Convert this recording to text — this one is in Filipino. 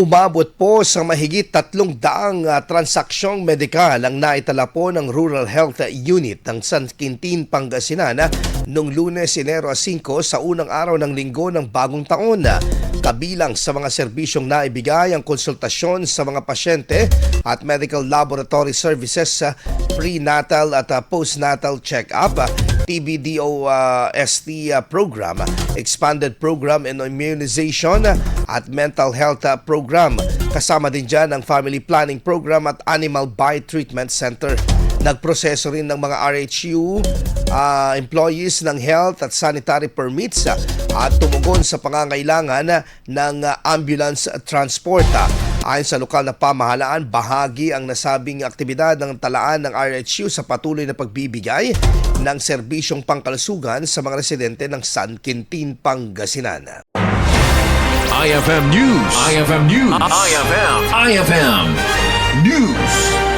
Umabot po sa mahigit 300 transaksyong medikal ang naitala po ng Rural Health Unit ng San Quintin, Pangasinan noong Lunes, Enero 5 sa unang araw ng linggo ng bagong taon. Kabilang sa mga serbisyong naibigay ang konsultasyon sa mga pasyente at medical laboratory services, prenatal at postnatal check-up, TB-DOST program, expanded program in immunization at mental health program. Kasama din dyan ang family planning program at animal bite treatment center. Nagproseso rin ng mga RHU employees ng health at sanitary permits at tumugon sa pangangailangan ng ambulance transport. Ayon sa lokal na pamahalaan, bahagi ang nasabing aktibidad ng talaan ng RHU sa patuloy na pagbibigay ng serbisyong pangkalusugan sa mga residente ng San Quintin, Pangasinan. IFM News. IFM News. IFM News.